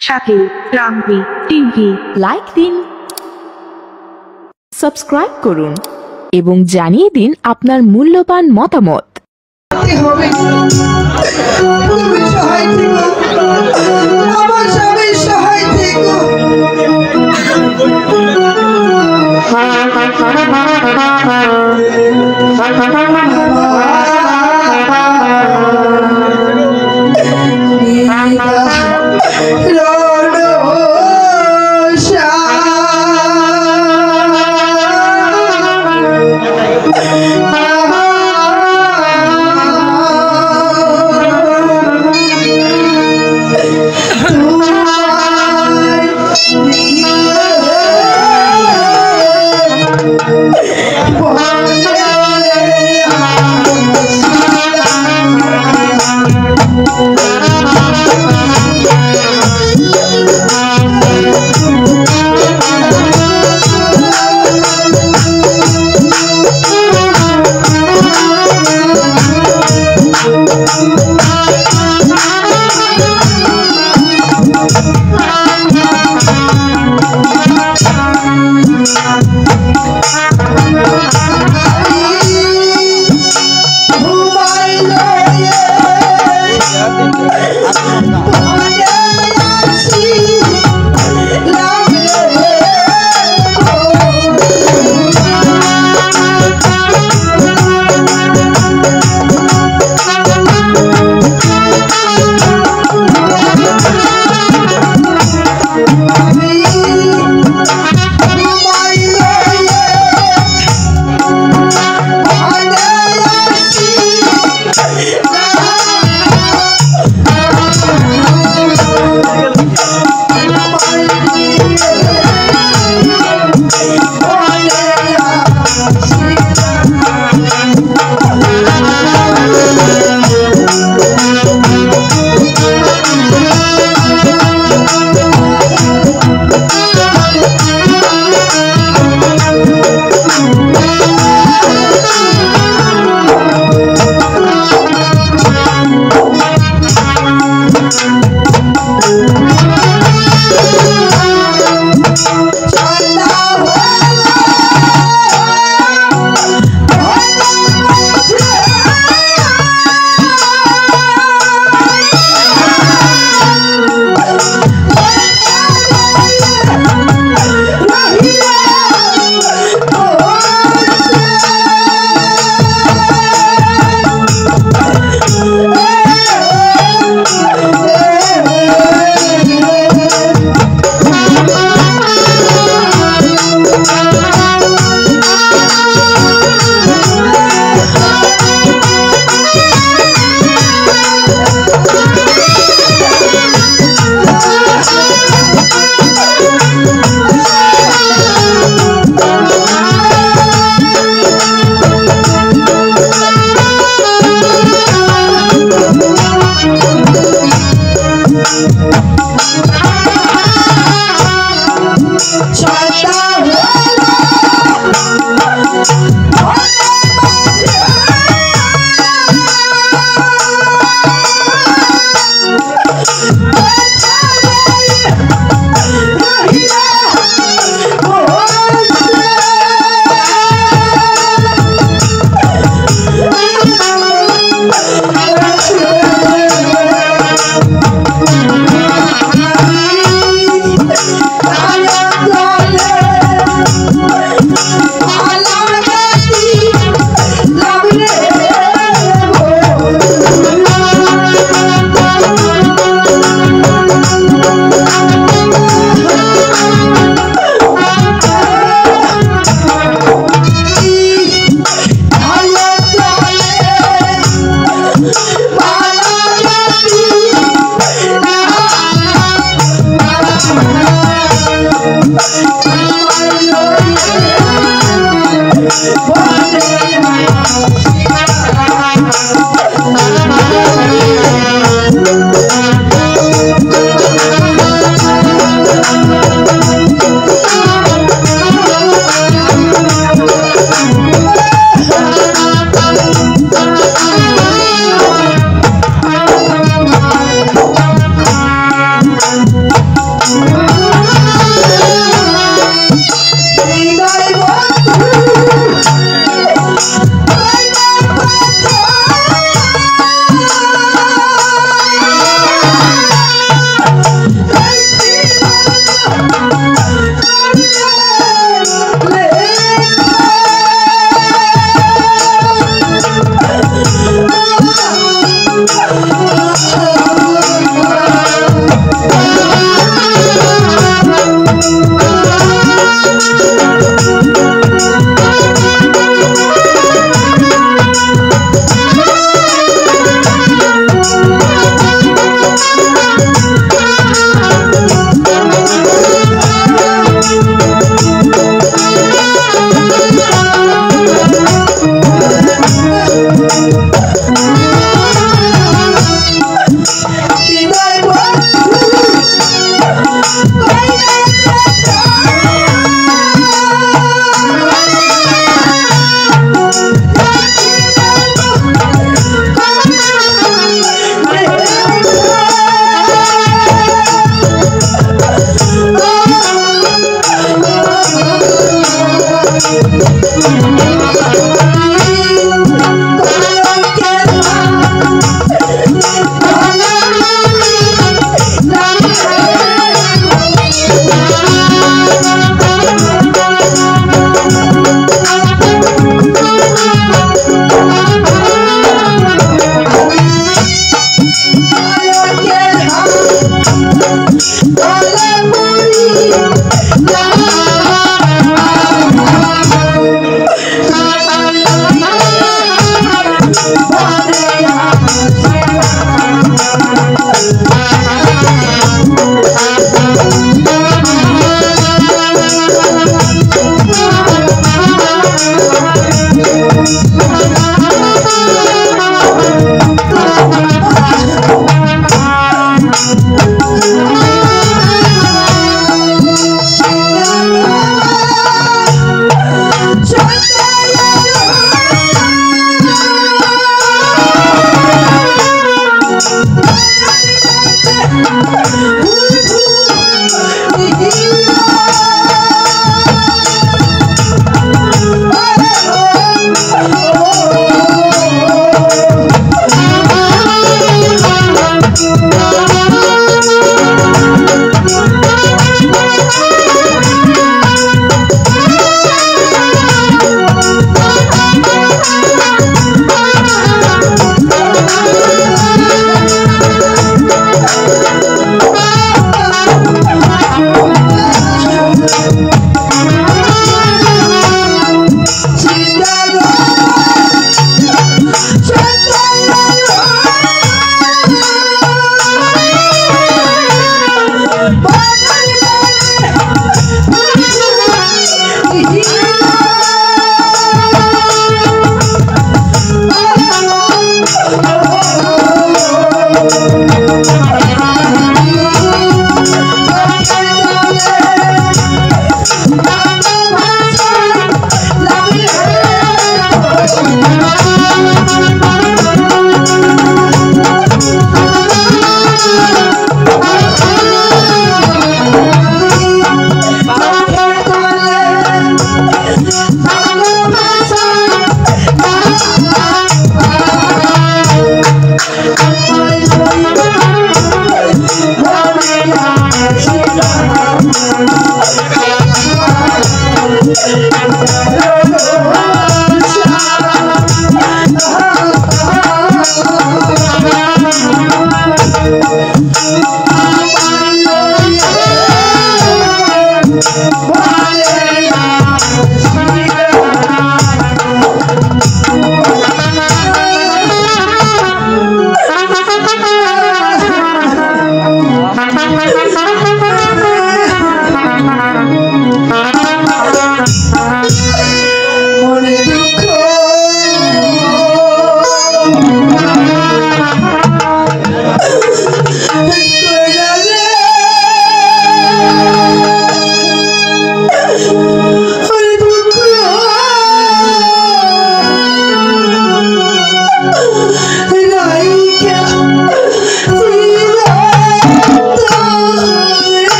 সাথে রামবি TV like দিন, subscribe করুন এবং জানিয়ে দিন আপনার মূল্যবান মতামত। আমার স্বামীর সহায় থেকো।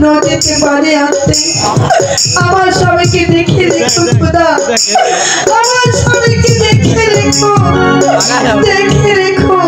নদীতে পানি আনতে আমার স্বামীকে দেখে রেখো খোদা, আমার স্বামীকে দেখে রেখো, দেখে রেখো।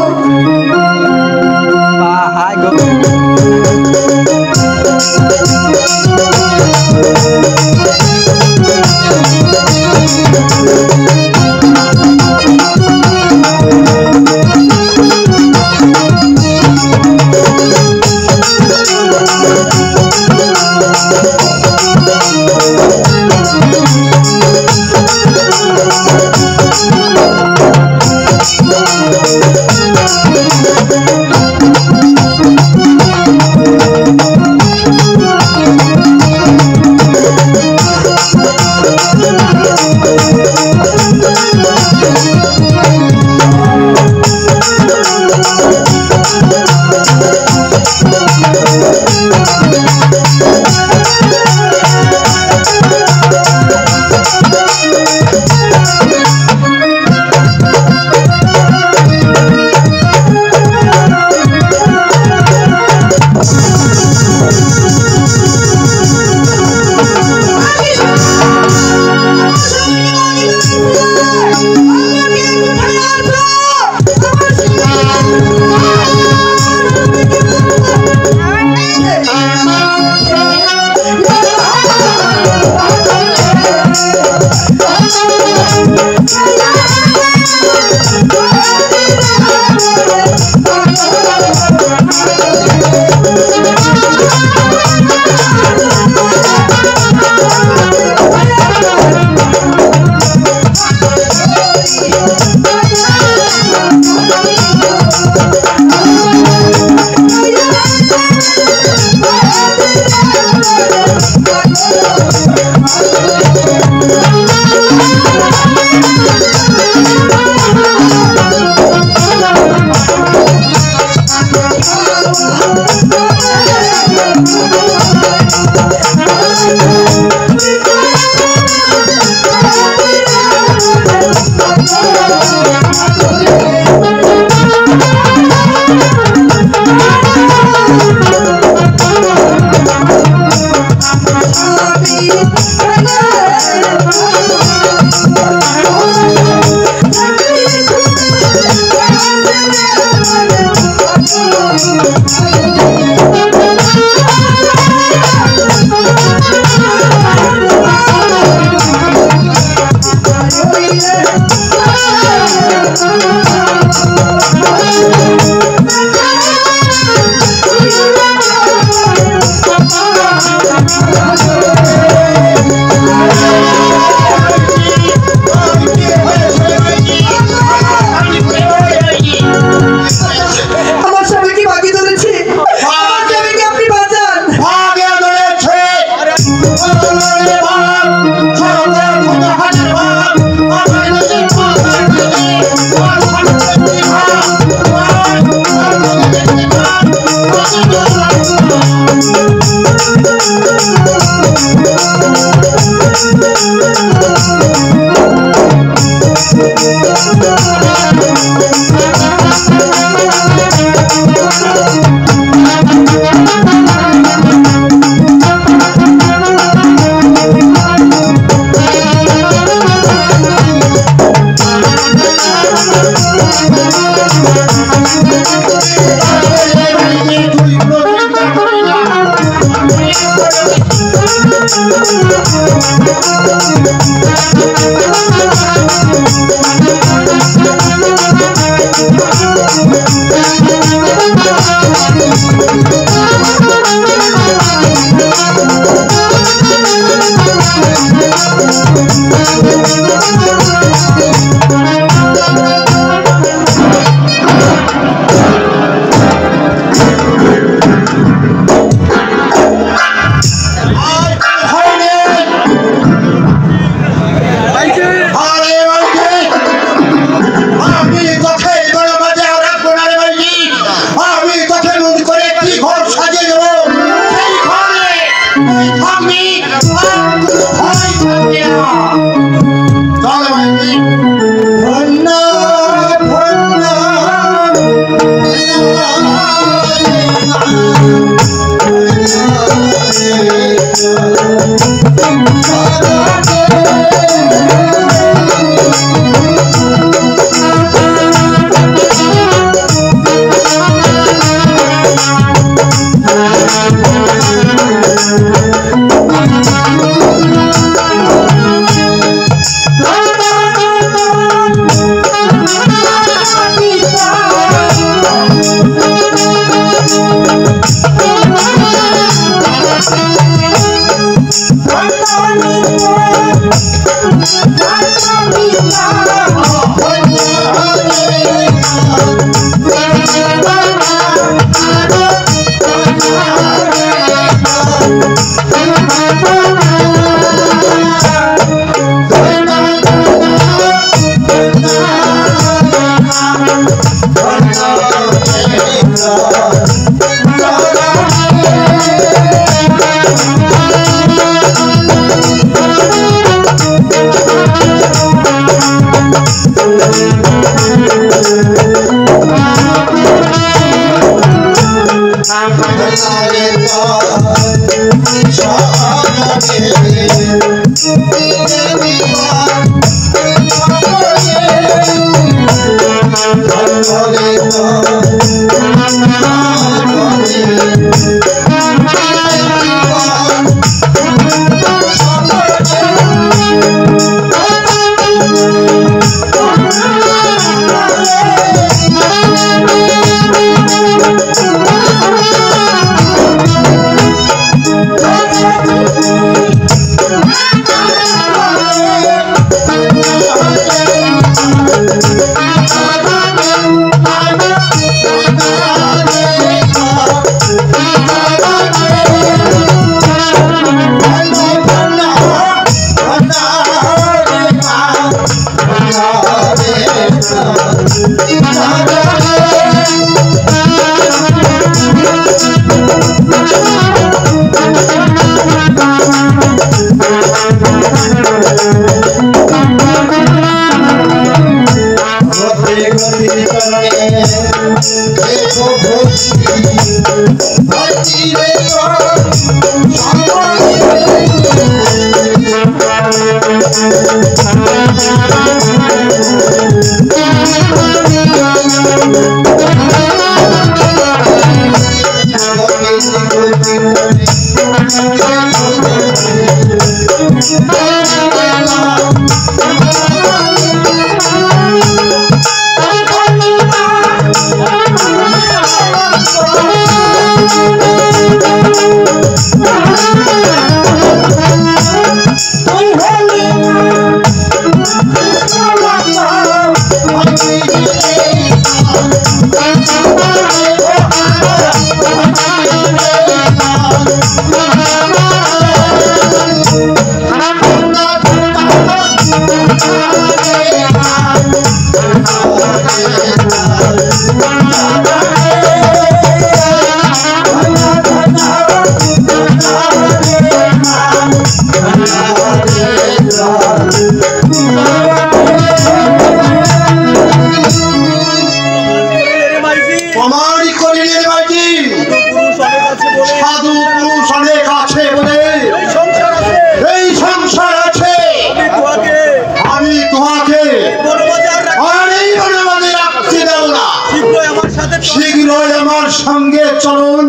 সঙ্গে চলুন,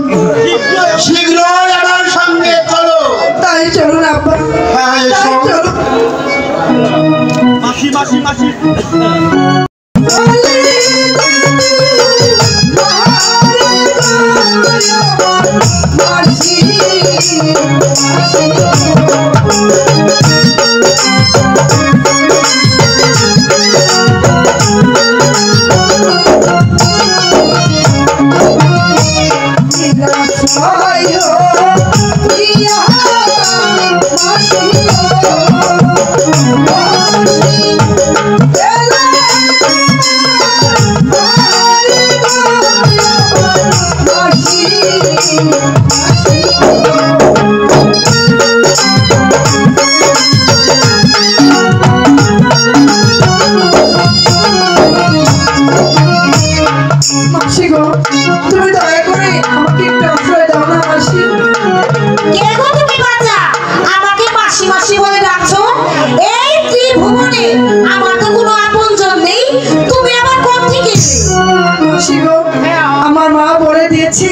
শীঘ্রই আমার সঙ্গে চলো। তাই চলুন আব্বা। হ্যাঁ চলুন। মাসি মাসি মাসি তুমি দয়া করে আমাকে একটু আশ্রয় দাও না মাসি। কে গো তুমি বাচ্চা, আমাকে মাসি মাসি বলে ডাকছো? এই ত্রিভুবনে আমার তো কোনো আপনজন নেই, তুমি আমার কোন থেকে? মাসি গো, আমার মা বলে দিয়েছে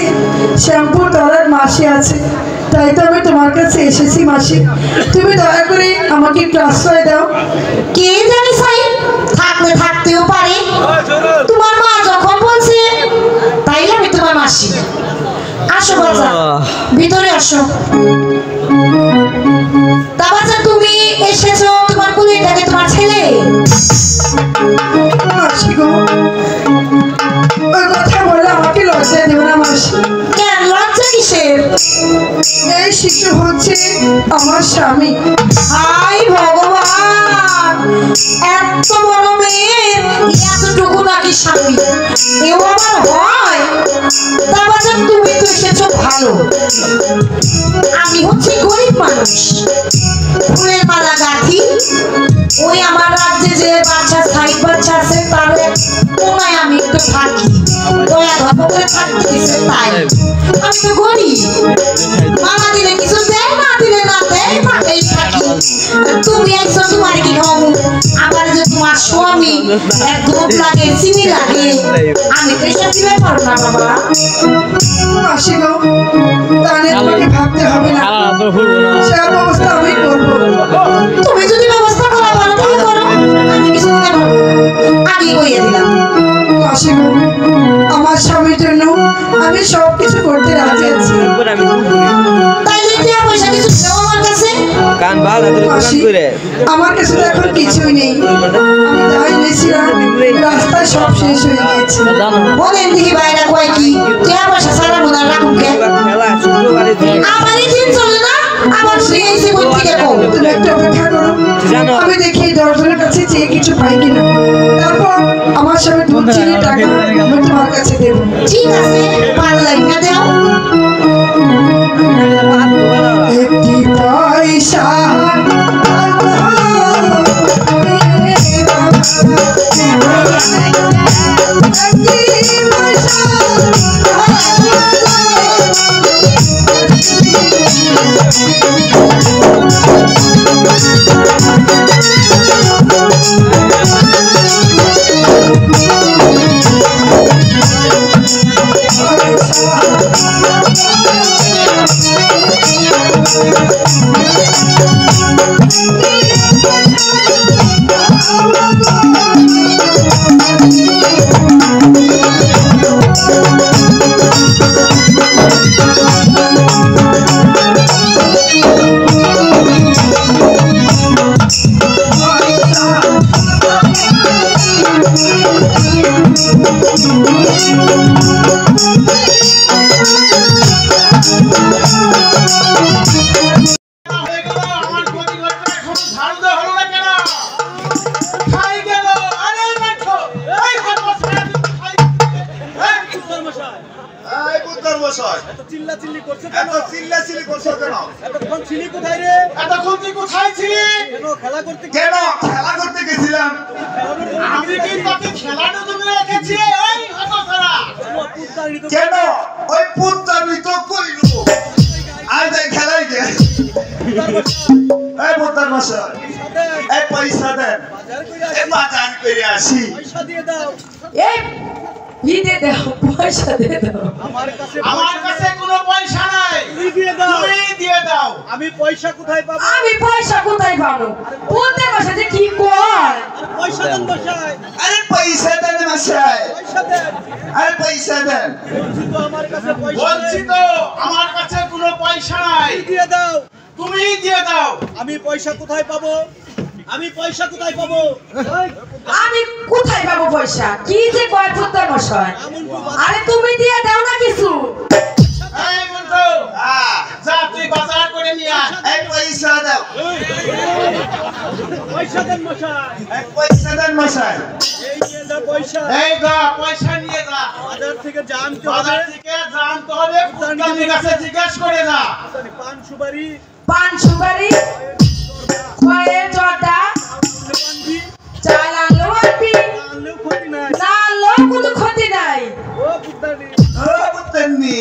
শ্যামপুর তলার মাসি আছে, তাই তো আমি তোমার কাছে এসেছি মাসি। তুমি দয়া করে আমাকে একটু আশ্রয় দাও। কে জানি সাই, থাকলে থাকতেও পারে। তোমার মা যখন বলছে তাই আমি তোমার মাসি। আসো বাচ্চা, ভিতরে আসো। তা বাচ্চা তুমি এসেছো, তোমার কোলে থাকে তোমার ছেলে? মাসি গো, ওই কথা বলে আমাকে লজ্জা দেবে না মাসি। কেন লজ্জা কিসের? এই শিশু হচ্ছে আমার স্বামী। হাই ভগবান, এত বড় মেয়ের এতটুকু নাকি স্বামী, এও আমার হয়? তা বাচ্চা তুমি তো এসেছো ভালো, আমি হচ্ছে গরিব মানুষ। ফুলের মালা গাঁথি, ওই আমার রাজ্যে যে বাচ্চা সাইড বাচ্চা আছে তার কোনায় আমি একটু থাকি দয়া ধর্ম করে থাকতে দিচ্ছে তাই আমি তো গরিব মানা দিলে কিছু দেয় না দিলে না দেয় মাঠেই থাকি তুমি একজন তোমার কি খাবো আমার যে তোমার স্বামী এক ধূপ লাগে চিনি লাগে আমি তো এসব দিতে পারবো না বাবা মাসি গো তাহলে তোমাকে ভাবতে হবে না সে ব্যবস্থা আমি করবো তুমি যদি ব্যবস্থা করা ভালো তুমি করো আমি কিছু দিতে পারবো আগে কইয়ে দিলাম মাসি গো আমার স্বামীর জন্য আমি সব কিছু করতে রাজি আছি তাইলে কি পয়সা কিছু দেও আমার কাছে মাসি আমার কাছে তো এখন কিছুই নেই আমি যা এনেছিলাম রাস্তায় সব শেষ হয়ে গিয়েছে বলেন দেখি বাইরে কয় কি টাকা পয়সা সারা মনে রাখুন কে আমারই দিন চলে না আবার ফিরে এসে কোথা থেকে কম তুমি একটা অপেক্ষা করো আমি দেখি দর্শনের কাছে চেয়ে কিছু পাই কিনা তারপর আমার স্বামী দুধ চিনি টাকা আমি তোমার কাছে দেবো ঠিক আছে ভালো লাগে না দাও একটি পয়সা আমি পয়সা কোথায় পাবো বলতে বসে যে কি কয় পয়সা দেন বসায় আরে পয়সা দেন মশাই পয়সা দেন আরে পয়সা দেন বলছি তো আমার কাছে কোনো পয়সা নাই দিয়ে দাও তুমি দিয়ে দাও আমি পয়সা কোথায় পাবো আমি কোথায় পাবো পয়সা কি যে কয় পুত্র মশাই আরে তুমি দিয়ে দাও না কিছু এই বন্ধু যা তুই বাজার করে নিয়ে আয় এই পয়সা দাও পয়সা দেন মশাই এই পয়সা দেন মশাই এই নিয়ে যা পয়সা এই যা পয়সা নিয়ে যা বাজার থেকে জানতে হবে কুত্তানির কাছে জিজ্ঞাসা করে যা পান সুপারি কয়ের জর্দা চাল আনলেও আনবি না আনলেও কোনো ক্ষতি নাই ও কুত্তানি পুত্তনি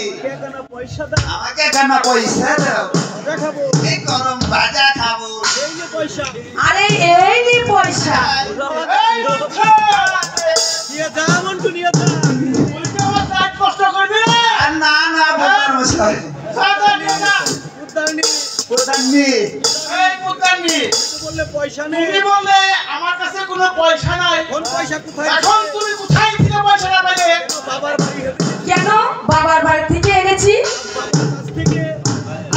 পয়সা দাও আমাকে কেন পয়সা দাও দেখাবো এই গরম ভাজা খাবো এই যে পয়সা আরে এই নি পয়সা এই মুখা নিয়ে যা মন্টু নিয়ে যা বলতে আমার কাজ কষ্ট করবি না না না বলতাম মশাই সাদা নিয়ে যা কুত্তানি এই কুত্তানি বললে পয়সা নেই তুমি বললে আমার কাছে কোনো পয়সা নাই কোন পয়সা কোথায় এখন তুমি কোথায় থেকে পয়সাটা পেলে বাবার বাড়ি কেন বাবার বাড়ি থেকে এনেছি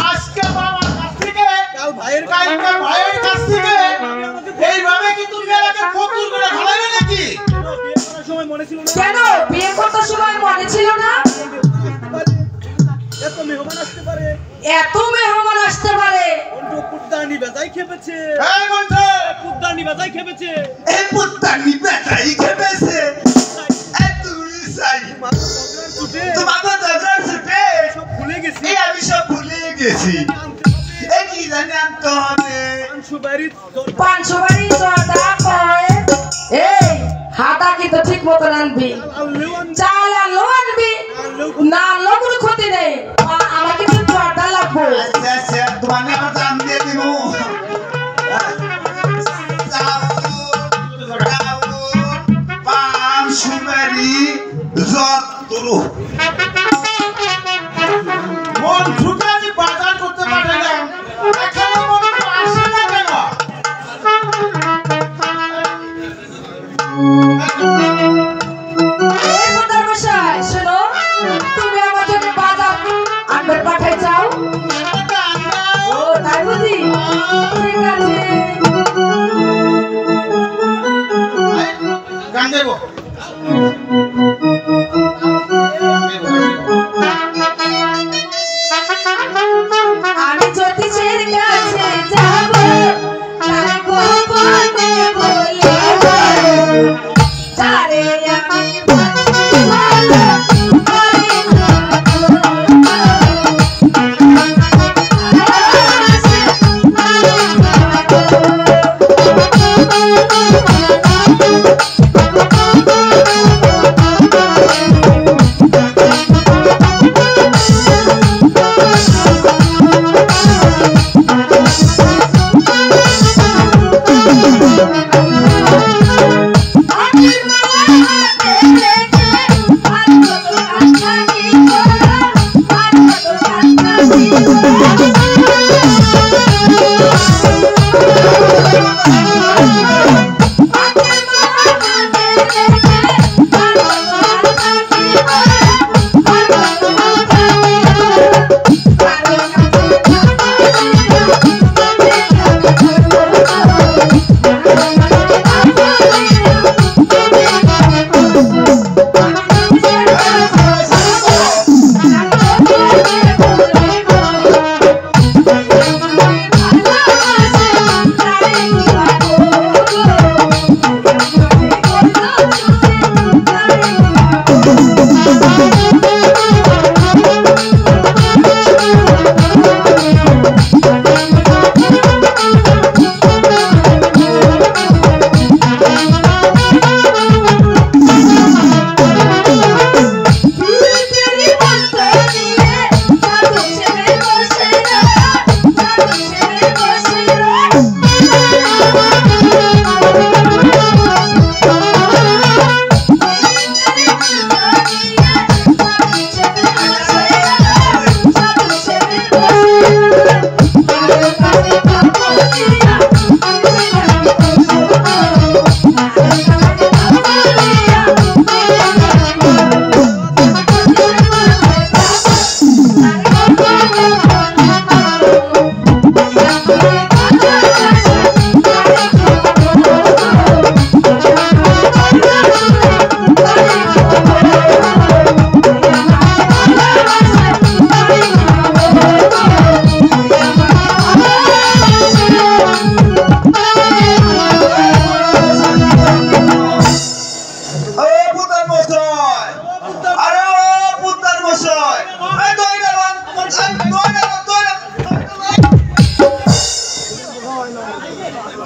আজকে বাবার কাছ থেকে কাল ভাইয়ের কাছ থেকে এইভাবে কি তুমি আমাকে ফতুর করে ভাড়াবে নাকি বিয়ে করার সময় মনে ছিল না কেন বিয়ে করার সময় মনে ছিল না এত মেহমান আসতে পারে বন্ধু কুত্তানি বেজাই খেপেছে এই বন্ধু কুত্তানি বেজাই খেপেছে এই পুত্তানি বেজাই খেপেছে এই তুই সাই তোমাকে দরকার ছুটে সব ভুলে গেছি এই আমি সব ভুলে গেছি এই কি জানি আনতে হবে 500 বাড়ি জর্দা কয় এই হাতা কি তো ঠিক মতো আনবি চাল আনলেও আনবি না আনলেও কোনো ক্ষতি নেই আমাকে তো জর্দা লাগবো আচ্ছা আচ্ছা তোমার আমার দাম দিয়ে দিব পান সুপারি জল তুলো মন্টুকে আমি বাজার করতে পাঠালাম এখানে মন্টু আসে না কেন এই মোদার মশাই শোনো তুমি আমার জন্য বাজার আনবার পাঠাই চাও ও তাই বুঝি ঠিক আছে গান দেবো আমি জ্যোতিষের কাছে যাব তার গোপনে বলে তারে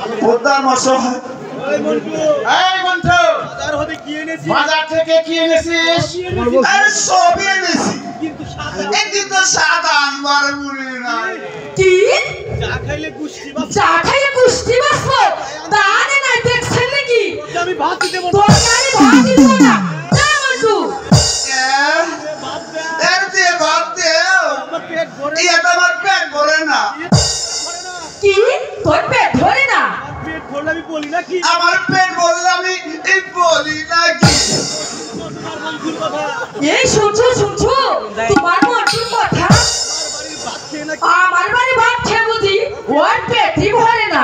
আমি প্রধান মশাই এই মন্টু বাজার থেকে কি এনেছিস আরে সবই এনেছি কিন্তু সাদা আনবার মনে নাই কি চা খাইলে গুষ্টি বাসবো তা আনে নাই দেখছেন নাকি আমি ভাত দিতে বলবো তোকে ভাত দিব না না মন্টু এর দিয়ে ভাত দে এটা আমার পেট ভরে না কি তোর পেট ভরে না আমার পেট ভরলে আমি এই বলি নাকি এই শুনছো তোমার মন্টুর কথা আমার বাড়ি ভাত খেয়ে বুঝি ওর পেটই ভরে না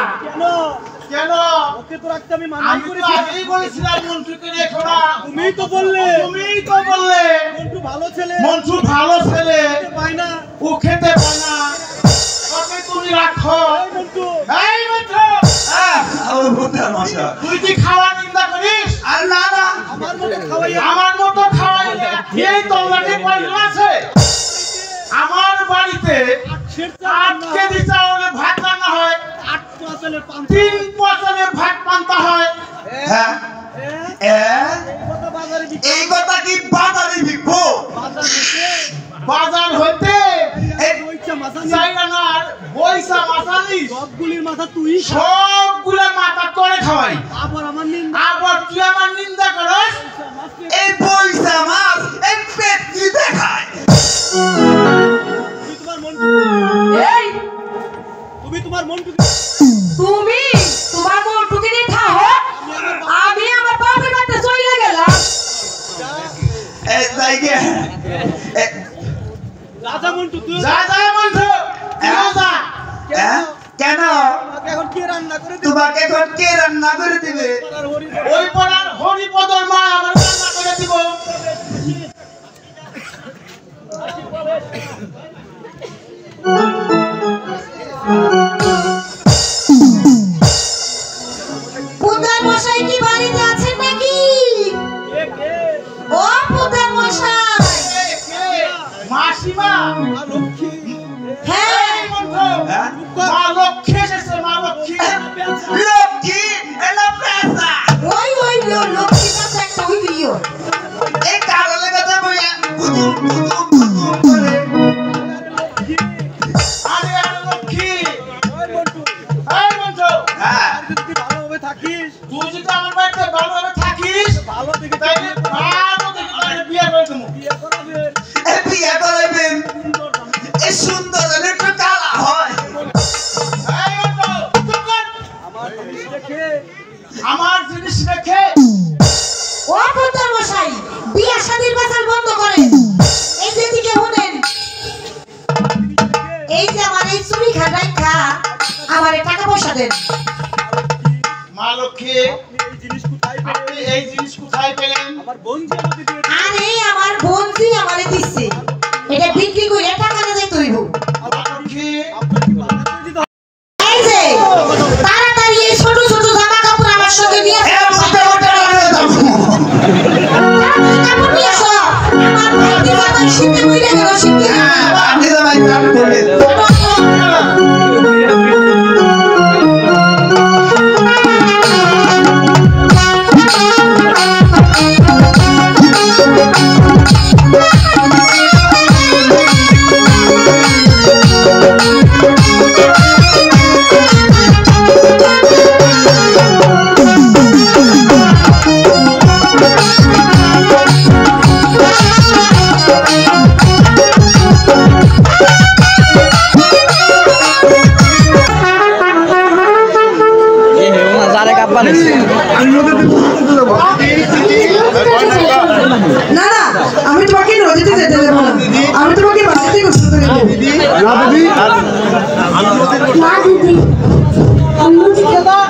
কেন ওকে তো রাখতে আমি মানা করেছি আগেই বলেছিলাম মন্টুকে রেখো না তুমিই তো বললে মন্টু ভালো ছেলে পায় না ও খেতে পায় না ওকে তুমি রাখো মন্টু এই মন্টু আমার প্রধান মশাই তুই কি খাওয়া নিন্দা করিস আর না না আমার মতো খাওয়াই এই তল্লাটে পয়সা আছে আমার বাড়িতে 8 কেজি চাউলে ভাত রান্না হয় 8 চাইনার বইসা মাথা নিস সবগুলির মাথা তুই সবগুলা মাথা তোরে খাওয়াই আবার তুই আমার নিন্দা করস এই পয়সা মাছ এই পেটনি দেখায় এই তুমি তোমার মনটুকে নিয়ে থাকো আমি আমার বাপের বাড়িতে চলে গেলাম এই জায়গা রাজা মন্টু তুই যা মন্টু যা কেন তোমাকে এখন কে রান্না করে দিবে ওই পাড়ার হরিপদর মা আমার রান্না করে দিব প্রধান মশাই কি বাড়িতে আছেন নাকি ও প্রধান মশাই মাসিমা হ্যাঁ মা লক্ষ্মী এসেছে মা লক্ষ্মী লক্ষ্মী এলা পেশা ওই লক্ষ্মী পাশে একটা হইলিও এই কারণে কথা বলে কুতুম করে আরে লক্ষ্মী মন্টু হ্যাঁ ভালোভাবে থাকিস তুই যদি আমার বাড়িতে ভালোভাবে থাকিস ভালো দেখে তাইলে ভালো দেখে তাইলে বিয়ে করে দেবো এই বিয়ে করাইবেন এই সুন্দর একটু কালা হয় আমার জিনিস রেখে ও প্রধান মশাই বিয়ে শাদীর বাজার বন্ধ করেন এই যে দিকে শুনেন এই যে আমার এই চুরি খাটাই খা আমার টাকা পয়সা দেন মা লক্ষ্মী আপনি এই জিনিস কোথায় পেলেন আরে আমার বোনজি আমারে দিচ্ছে এটা বিক্রি করে টাকা না যাই তৈব মা লক্ষ্মী এই যে তাড়াতাড়ি এই ছোট ছোট জামা কাপড় আমার সঙ্গে নিয়ে কাপড় নিয়ে আসো আমার ভাইটি জামাই শীতে মরে গেল শীতে আপনি তো ভাই প্রাণ করে না না আমি তোমাকে নদীতে যেতে দেবো না আমি তোমাকে বাড়িতে গোসল করে দেবো নদীতে না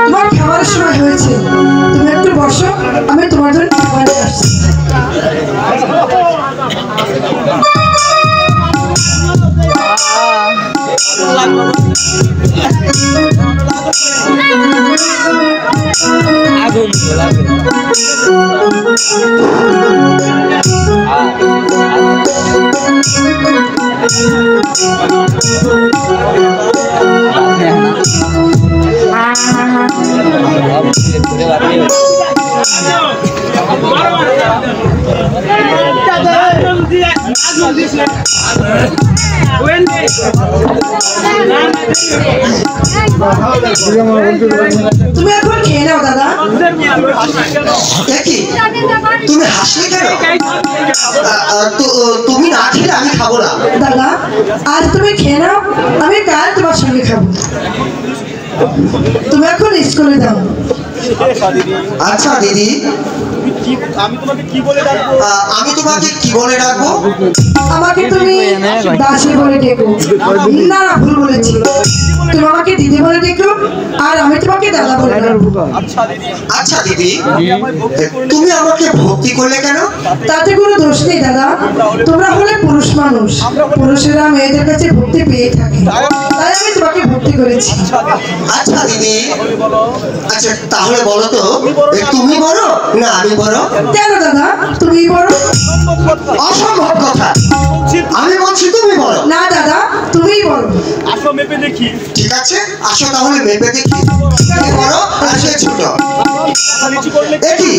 তোমার খাবার সময় হয়েছে, তুমি একটু বসো, আমি তোমার জন্য খাবার নিয়ে আসছি। তুমি এখন খেয়ে নাও দাদা। তুমি হাসলে কেন? তুমি না খেলে আমি খাবো না। দাদা আজ তুমি খেয়ে নাও, আমি কাল তোমার সঙ্গে খাবো। তুমি এখন স্কুলে যাও। আচ্ছা দিদি, আমি তোমাকে কি বলে ডাকবো? আমি তোমাকে কি বলে ডাকবো? আমাকে তুমি দাসী বলে ডেকো। না না, ভুল বলেছি, তুমি আমাকে দিদি বলে ডেকো, আর আমি তোমাকে দাদা বলে ডাকবো। আচ্ছা দিদি, তুমি আমাকে ভক্তি করলে কেন? তাতে কোনো দোষ নেই দাদা, তোমরা হলে পুরুষ মানুষ, পুরুষেরা মেয়েদের কাছে ভক্তি পেয়ে থাকে, তাই আমি তোমাকে ভক্তি করেছি। আচ্ছা দিদি, আচ্ছা তাহলে বলো তো, তুমি বলো না আমি বলো? কেন দাদা, তুমি বলো। অসম্ভব কথা, আমি বলছি তুমি বলো। না দাদা, তুমি বলো। আসো মেপে দেখি। ঠিক আছে, আসো তাহলে মেপে দেখি। তুমি বলো আর সে ছোট। একি,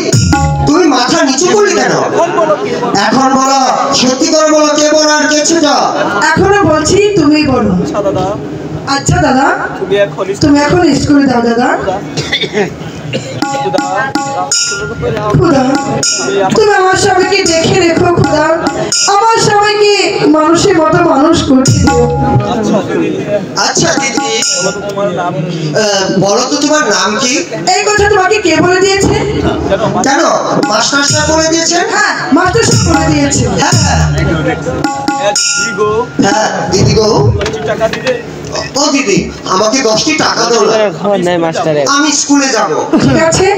তুমি মাথা নিচু করলি কেন? এখন বলো, সত্যি করে বলো, কে বলো আর কে ছোট? এখনো বলছি তুমি বলো। আচ্ছা দাদা, তুমি এখন স্কুলে যাও দাদা। খুদা, তুমি আমার সবাইকে দেখে রেখো খুদা, আমার সবাইকে মানুষের মতো মানুষ করতে দিও। আচ্ছা দিদি, বলো তো তোমার নাম কি? এই কথা তোমাকে কে বলে দিয়েছে? কেন, মাস্টার সাহেব বলে দিয়েছেন? হ্যাঁ, মাস্টার সাহেব বলে দিয়েছে। হ্যাঁ হ্যাঁ দিদি গো। ও দিদি, আমাকে 10টি টাকা দাও না, আমি স্কুলে যাব। ঠিক আছে,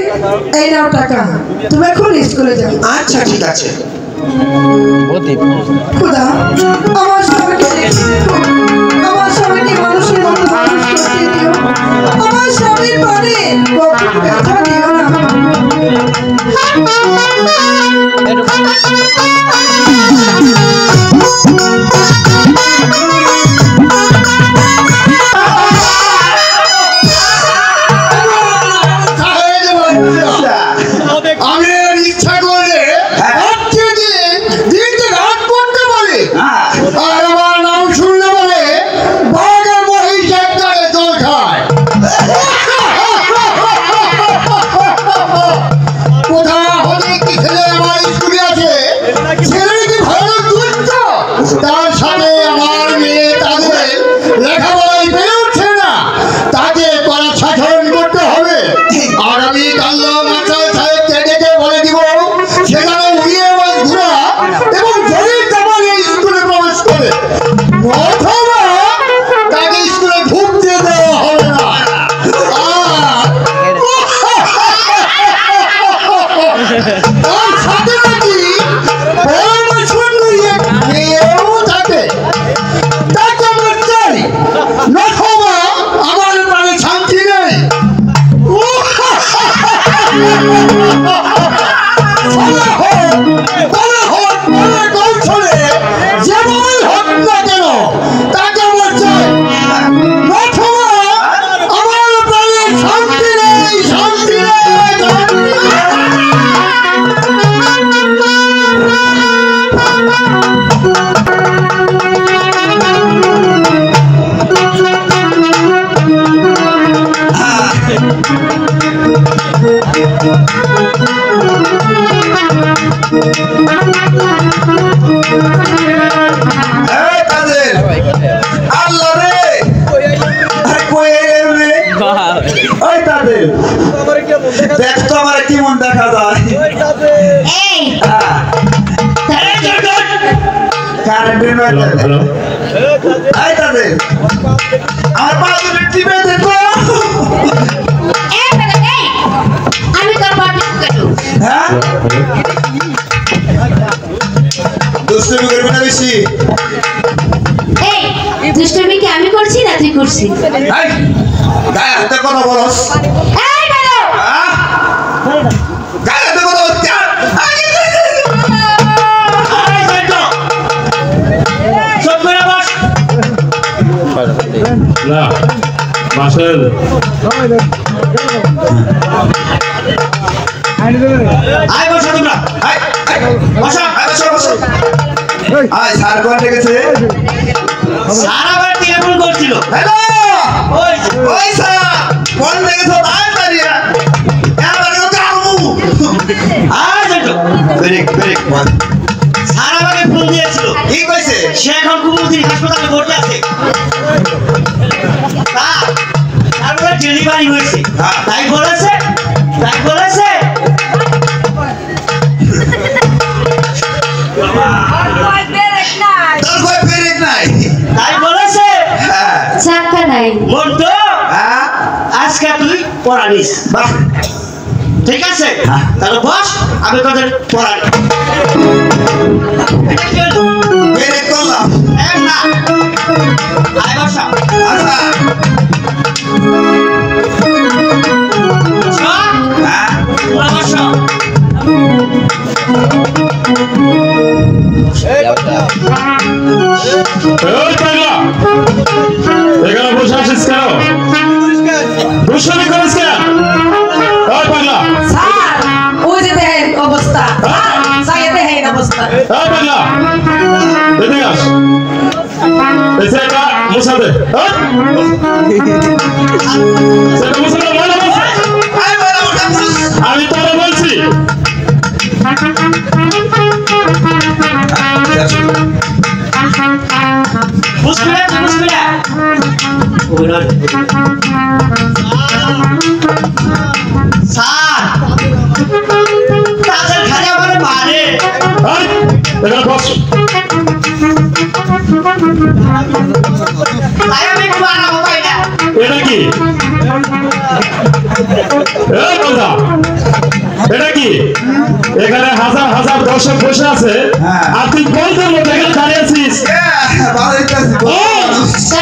এই নাও টাকা, তুমি এখন স্কুলে যাও। আচ্ছা ঠিক আছে। খুদা, আমার সবাইকে দেখে রেখো, আমার সবাইকে মানুষের মতো মানুষ করতে দিও, আমার স্বামীর পরে কখনো ব্যথা দিও না। আমি ইচ্ছা করলে দিনকে রাত করতে বলে, আর আমার নাম শুনলে বলে বাঘের মহিষ একটারে জল খায়। কোথা হলে কি ছেলে আমার স্কুলে আছে, ছেলে কি ভালো দুষ্ট, তার সাথে আমার মেয়ে তাদের লেখাপড়ায় বেড়ে উঠছে না, তাকে কড়া শাসন করতে হবে। আর আমি কাল্লা মাস্টার সাহেবকে ডেকে বলে দিব সেখানে উড়িয়ে এবং ঘোরা এবং যদি তেমন এই স্কুলে প্রবেশ করে, অথবা তাকে স্কুলে ঢুকতে দেওয়া হবে না। আর সাথে নাকি পরামর্শ নিয়ে মেয়েও থাকে, তাকে আমার চাই, নথবা আমার প্রাণে শান্তি নেই। যেমন হোক না কেন, তাকে আমার চাই, নথবা আমার প্রাণে শান্তি নেই, শান্তি নেই। ওই তাদের দেখ তো আমার কেমন দেখা যায় এই কারেন্টের হ্যালো এই তাদের আমার পা দুটো টিপে দেখো এই বেটা, এই আমি তোর বাড়ি কেন হ্যাঁ দুষ্টুমি করবি না বেশি এই দুষ্টমি কি আমি করছি না তুই করছিস এই গায়ে হাতে কথা বলস এই বেটা হ্যাঁ গায়ে হাতে কথা বলস না মাসের আয় বসো তোমরা আয় আয় বসো আয় বসো বসো আয় স্যার কোন ডেকেছে স্যার আবার টেলিফোন করছিল হ্যালো ওই ওই স্যার কোন ডেকেছো আয় তারিয়া এবার তো কামু আয় যাও ব্রেক ব্রেক স্যার আমাকে ফোন দিয়েছিল কি কইছে সে এখন কুমুরদি হাসপাতালে ভর্তি আছে তারপরে ডেলিভারি হয়েছে তাই বলেছে তোর কই ব্রেক নাই তাই বলেছে চাকা নাই মন্টু আজকে তুই পড়ানিস বাহ ঠিক আছে তাহলে বস আমি তোদের পড়াই ব্রেক করলাম না আয় বসা আচ্ছা এখানে বসে আছিস কেন দুষ্টামি করিস কেন পাগলা স্যার ওই যে দেখেন অবস্থা যাই দেখেন অবস্থা পাগলা এদিকে আস এসে একটা মুছা দে সেটা মুছা দে আমি তোরা বলছি এখানে বস এটা কি এটা কি এখানে হাজার হাজার দর্শক বসে আছে আর তুই বলতে মতো এখানে দাঁড়িয়ে আছিস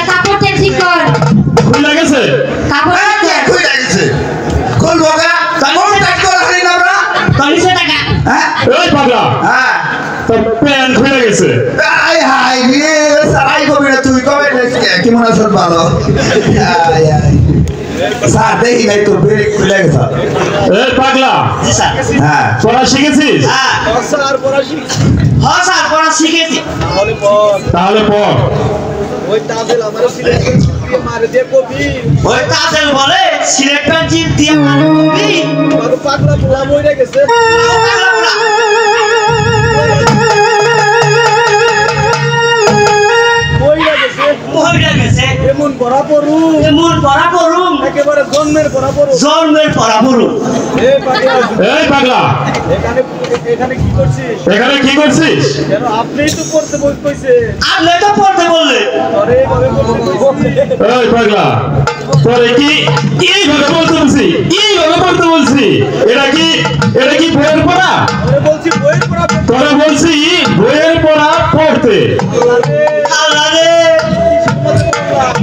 কাপড়টা ঠিক কর খুলে গেছে কাপড় এই পাগলা তোর প্যান্ট খুলে গেছে কেমন আছো ভালো স্যার দেখি নাই তোর ব্রেক খুলে গেছে এই পাগলা হ্যাঁ পড়া শিখেছিস স্যার পড়া শিখেছি তাহলে পড় ওই তাদের বলে সিলেক্টর জিপ দিয়ে পাগলা পোলা মরে গেছে এমন পড়া পড়ুম একেবারে জন্মের পড়া পড়ুম এই পাগলা এখানে কি করছিস আপনি তো পড়তে বললে এই পাগলা তোরে কি এইভাবে বলতে বলছি এটা কি বইয়ের পড়া তোরা বলছি বইয়ের পড়া পড়তে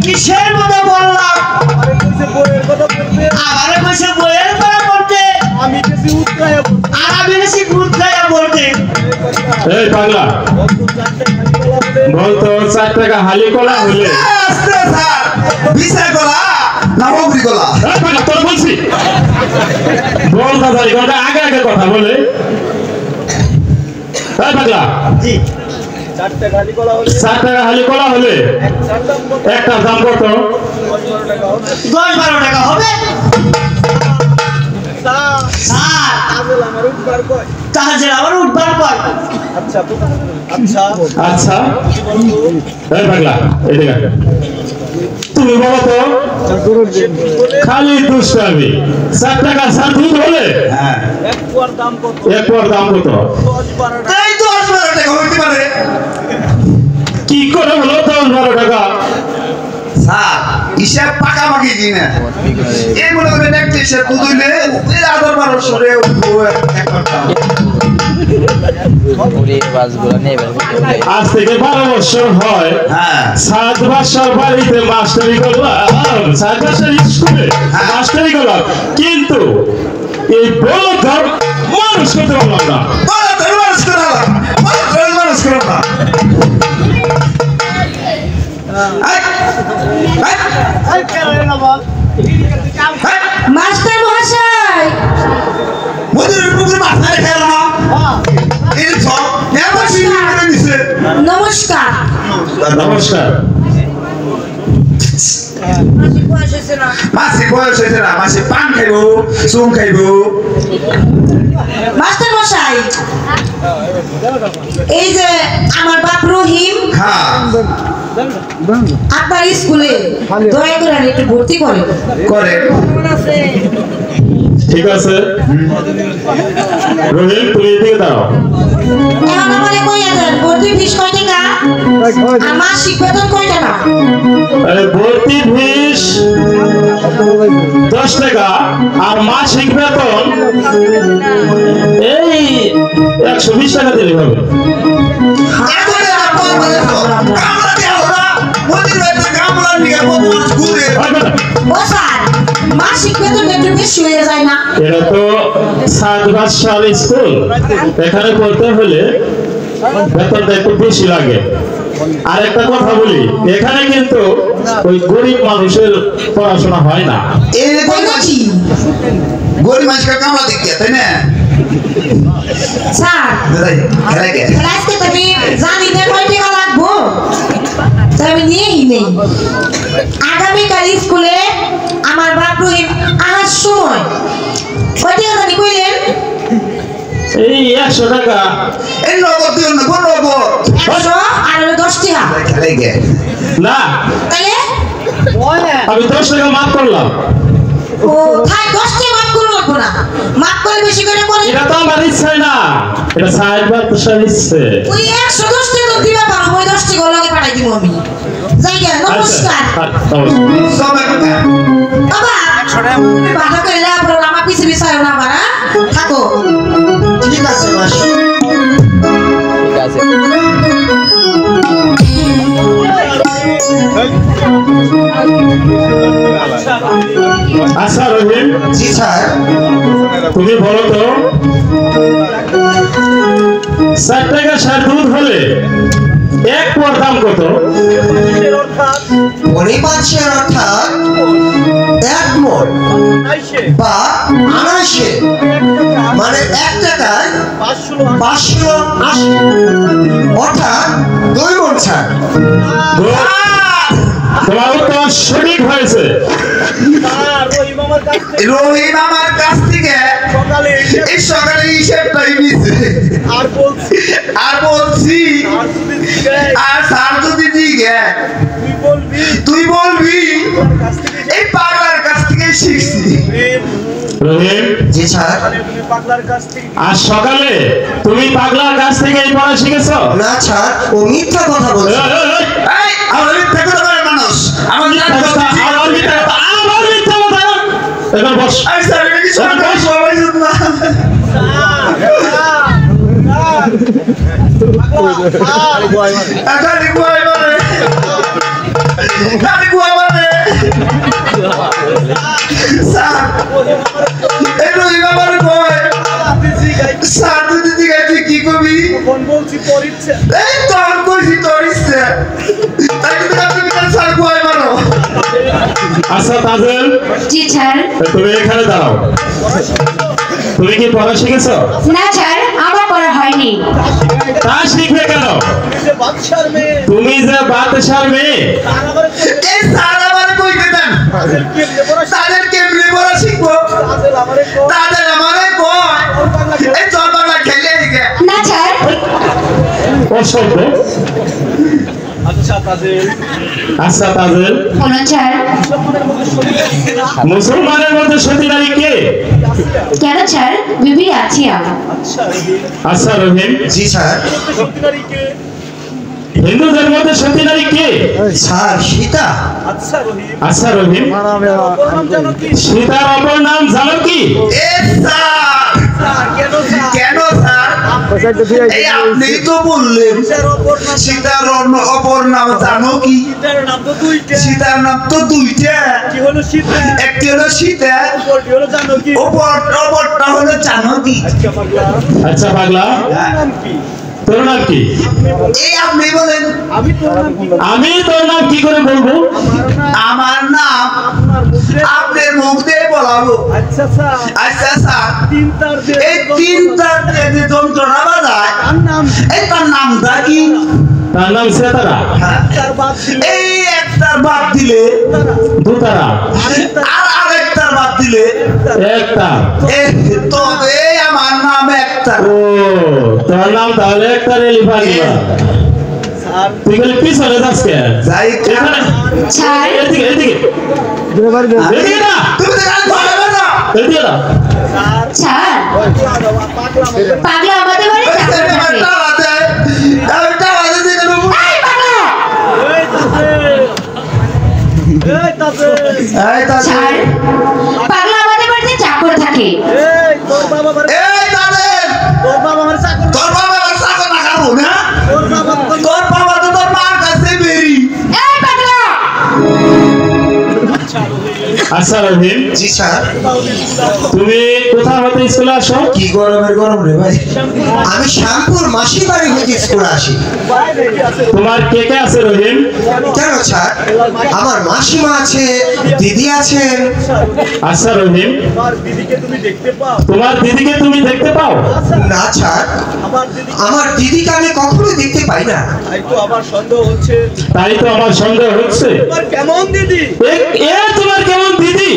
কিসের মতো বললাম আমারে কইছে বইয়ের পড়া পড়তে আমি বেশি উৎসাহে পড়তে এই পাগলা বলতো 4 টাকা হালি কলা হলে বিচার কলা না বকরি কলা এই পাগলা তোর বলছি বল কথা আগে কথা বলে এই পাগলা জি 4 টাকা হালি কলা হলে একটা দাম কত 10-12 টাকা হবে তাহলে আমার উঠবার কয় আচ্ছা এই পাগলা এদিকে তুমি বলো তো খালি দুষ্টামি 4 টাকা 4 দুধ হলে এক পোয়ার দাম কত তাই 10-12 টাকা হইতে পারে। কি করে হলো 10-12 টাকা? স্যার হিসাব পাকাপাকি কিনা এই মনে করেন একটা হিসাব দুধ হইলে 1000-1200 রে আজ থেকে 12 বছর হয়। হ্যাঁ 7 বছর বাড়িতে মাস্টারি করলাম, 7 বছর স্কুলে মাস্টারি করলাম, কিন্তু এই বড় ঘর মানুষ করতে পারলাম না। মাস্টার মহাশয় নমস্কার। নমস্কার। মাসে বয়স হয়েছে না, মাসে পান খাইব, চুম খাইব। মাস্টার মশাই এই যে আমার বাপ রহিম হ্যাঁ আপনার স্কুলে দয়া করে একটু ভর্তি করেন। করে ঠিক আছে রহিম, তুমি এদিকে দাও। এখন আমারে কইয়া দেন ভর্তি ফিস কয় টাকা আর মাসিক বেতন কয় টাকা? আরে ভর্তি ফিস 10 টাকা আর মাসিক বেতন এই 120 টাকা দিলে হবে। ও স্যার মাসিক বেতন একটু বেশি হয়ে যায় না? এটা তো 7 বছর স্কুল, এখানে পড়তে হলে বেতনটা একটু বেশি লাগে। আর একটা কথা বলি, এখানে কিন্তু ওই গরিব মানুষের পড়াশোনা হয় না। গরিব মানুষকে কামলা দেখতে তাই না? স্যার আজকে তুমি জানি না কয় টাকা লাগবো, তাই আমি নিয়েই নেই। আগামীকাল স্কুলে আমার বাপ রহিম আসার সময় কয় টাকা জানি কইলেন? এই 100 টাকা। এই নগদ দিও না, কোন নগদ? 100 আর 10 টাকা। না তাহলে আমি 10 টাকা মাফ করলাম। ও থাক 10 টাকা মাফ করুন লাগবো না, মাফ করে বেশি করে করে। এটা তো আমার ইচ্ছে না, এটা 60 বছর ইচ্ছে। ওই 110 টাকা দিবা পারো, ওই 10 টাকা লগে পাঠাই দিব আমি। জায়গা নমস্কার। বাবা বাধা করে না বলো, আমার পিছে পিছায় না বাড়া থাকো। ঠিক আছে মাসি। আচ্ছা রহিম, জি স্যার। তুমি বলো তো 4 টাকা 4 দুধ হলে এক পোয়ার দাম কত? পরিমাণের অর্থাৎ 1 মণ বা 89 মানে 1 টাকায় 580 অর্থাৎ 2 মণ স্যার। তোমার উত্তর সঠিক হয়েছে। রহিম আমার কাছ থেকে এই সকালে হিসেবটাই নিছে আর বলছি আর স্যার যদি দিকে তুই বলবি এই পাগলার কাছ থেকে শিখছি। রহিম, জি স্যার। আজ সকালে তুমি পাগলার কাছ থেকে এই পড়া শিখেছো? না স্যার, ও মিথ্যা কথা বলছে। এই আমার মিথ্যা কথা বলে মানুষ, আমার মিথ্যা কথা, আমার মিথ্যা কথা, আমার মিথ্যা কথা। এবার বস। এই স্যার এটা কি সরকার সবাই জানে না? খালি গুয়াই মানে খালি গুয়া মানে স্যার এই রহিম আমার কয় স্যার যদি জিজ্ঞাসা কি করবি এই তোর কইছি তোর ইচ্ছে তাই কিন্তু আপনি স্যার গুয়াই মারো। আচ্ছা তাজেল, জি স্যার। তুমি এখানে দাঁড়াও। তুমি কি পড়া শিখেছো? না স্যার, আমার পড়া হয়নি। তা শিখবে কেন? তুমি যে বাদশার মেয়ে। এই স্যার আমার কইতে দেন তাদের কেমনে পড়া শিখবো? তাদের আমারে কয় এই চল বাংলা খেলে না স্যার। অসভ্য। আচ্ছা তাজেল বলুন স্যার। মুসলমানের মধ্যে সতী নারী কে? কেন স্যার? বিবি আছি আমি। আচ্ছা রহিম। জি স্যার। হিন্দুদের মধ্যে সতী নারী কে? স্যার সীতা। আচ্ছা রহিম, সীতার অপর নাম জানো কি? কেন স্যার? এই আপনি তো বললেন সীতার অপর নাম জানো কি? সীতার নাম তো দুইটা, একটি হলো সীতা, অপরটা হলো জানকী। আচ্ছা পাগলা, তোর নাম কি? এই আপনি বলেন। আমি তোর নাম কি করে বলবো? আমার নাম আপনার মুখ দিয়ে বলাবো। আচ্ছা স্যার, এই তিন তার যে যন্ত্রণা বাজায় এই তার নামটা কি? তার নাম সেতারা। এই একটার বাদ দিলে দুতারা, আর আরেকটার বাদ দিলে একটা। তবে আমার নাম একটা। ও, তোর নাম তাহলে একটা রেলি পাগলা। তুই গেলে পিছনে যাস কে? যাই এখানে স্যার এদিকে এদিকে এদিকে না, তুমি তো গান পারবে না। এদিকে না। স্যার পাগলা আমাদের বাড়ি চাকর থাকে। এই পাগলা! স্যার পাগলা আমাদের বাড়িতে চাকর থাকে। এই পাগলা! আচ্ছা রহিম, জি স্যার। তুমি কোথা হতে স্কুলে আসো? কি গরমের গরম রে ভাই। আমি শ্যামপুর মাসি বাড়ি হতে স্কুলে আসি। তোমার কে কে আছে রহিম? কেন স্যার? আমার মাসিমা আছে, দিদি আছেন। আচ্ছা রহিম, তোমার দিদিকে তুমি দেখতে পাও? না স্যার, আমার দিদিকে আমি কখনো দেখতে পাই না। তাই তো আমার সন্দেহ হচ্ছে। কেমন দিদি? এ তোমার কেমন দিদি?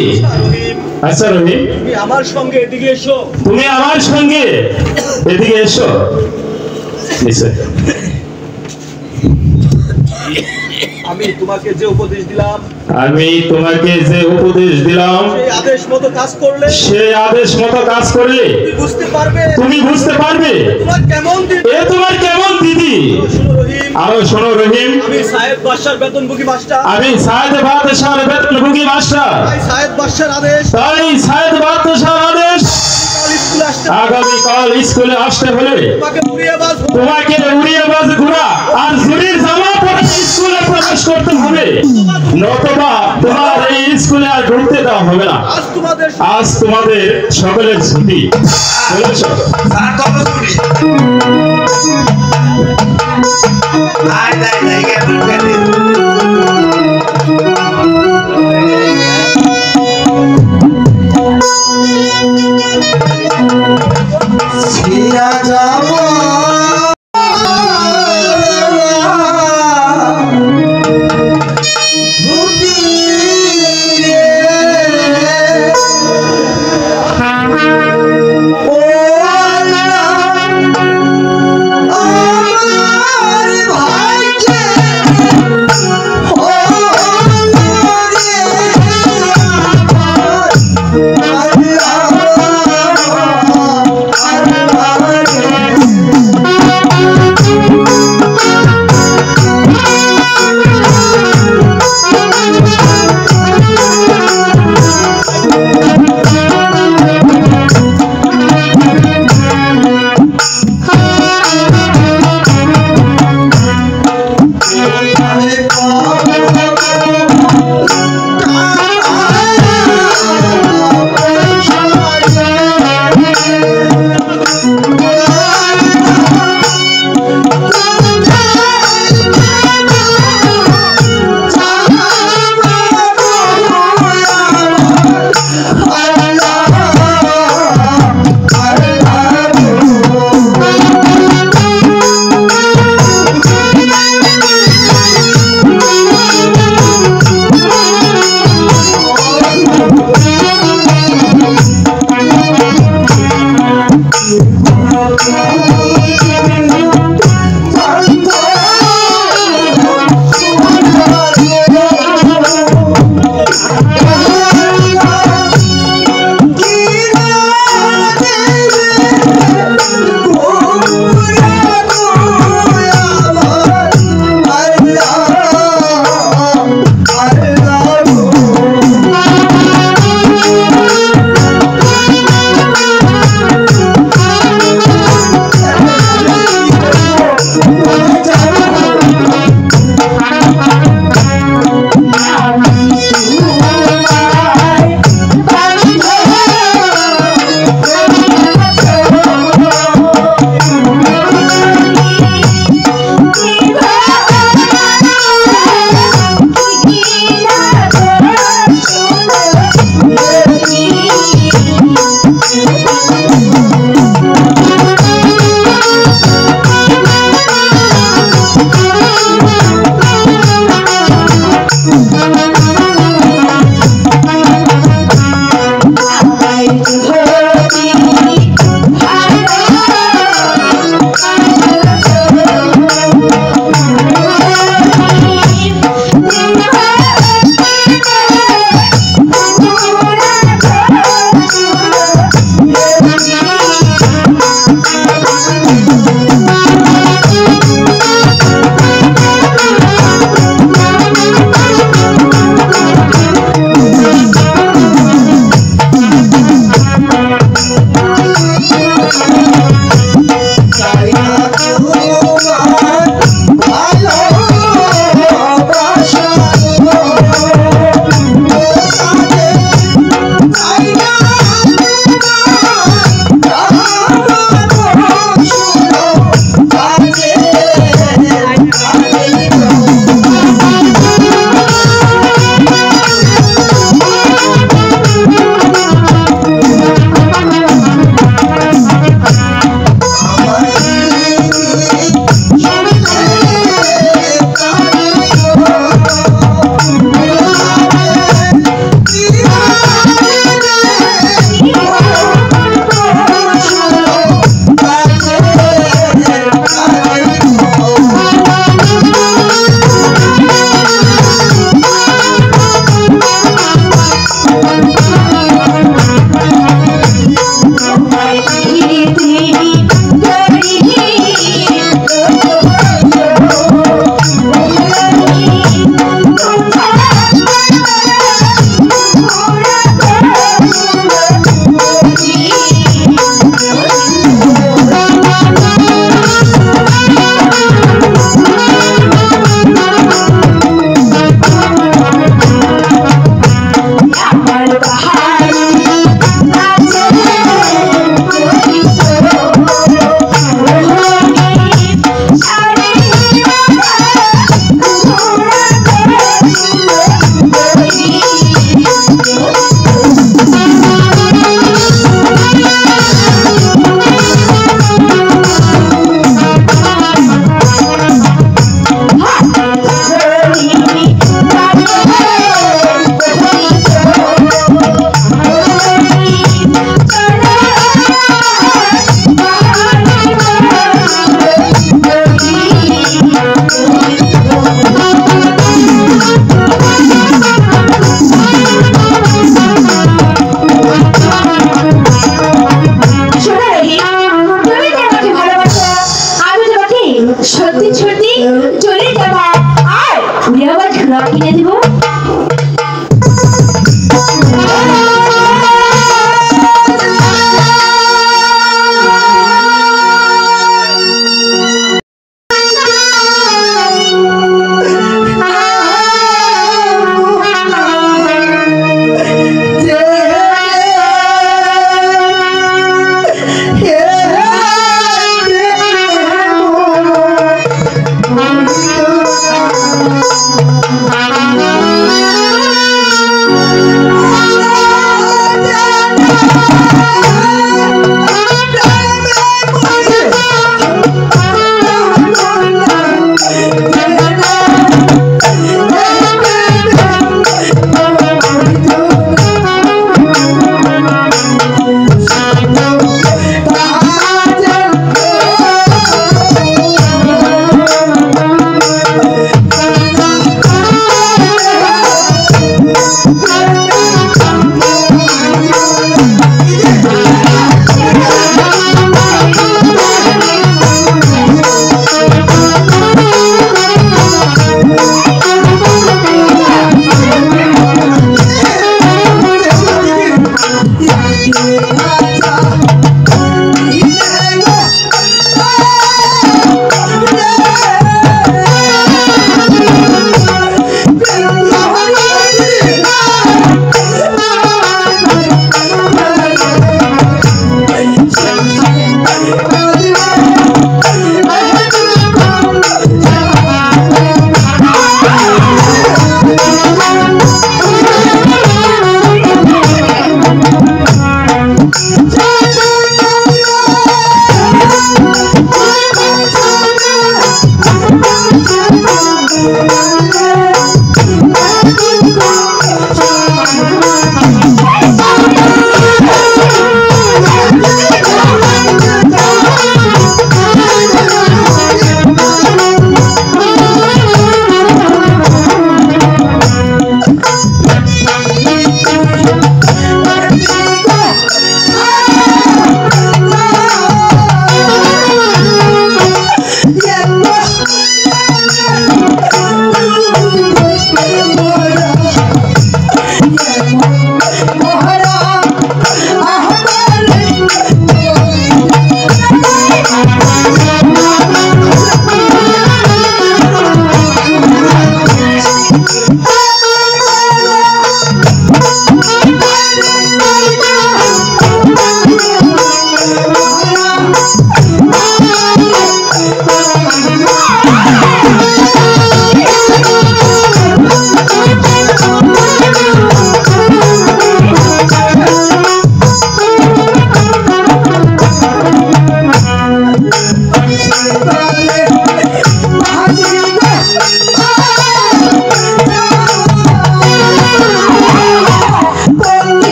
আচ্ছা রহিম, তুমি আমার সঙ্গে এদিকে এসো। তুমি আমার সঙ্গে এদিকে এসো। আমি তোমাকে যে উপদেশ দিলাম সেই আদেশ মতো কাজ করলে তুমি বুঝতে পারবে তোমার কেমন দিদি। তোমার কেমন দিদি? শোনো রহিম, আরো শোনো রহিম, আমি সাহেব বাদশার বেতনভোগী মাস্টার। আমি সায়েদ বাদশার বেতনভোগী মাস্টার। তাই সাহেব বাদশার আদেশ স্কুলে আসতে আগামীকাল স্কুলে আসতে হলে তোমাকে উড়িয়ে বাজ ঘোড়া আর ঝুড়ির জামা পরে স্কুলে প্রবেশ করতে হবে, নতুবা তোমার এই স্কুলে আর ঢুকতে দেওয়া হবে না। আজ তোমাদের সকলের ছুটি। বুঝেছো? ছিয়া যাব আমার ভাইকে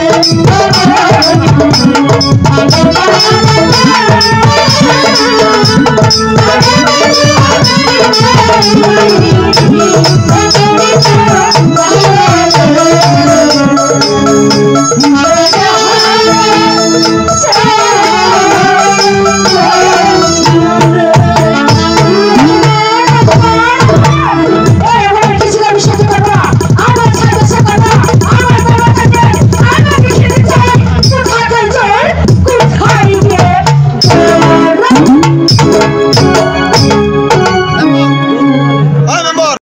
রে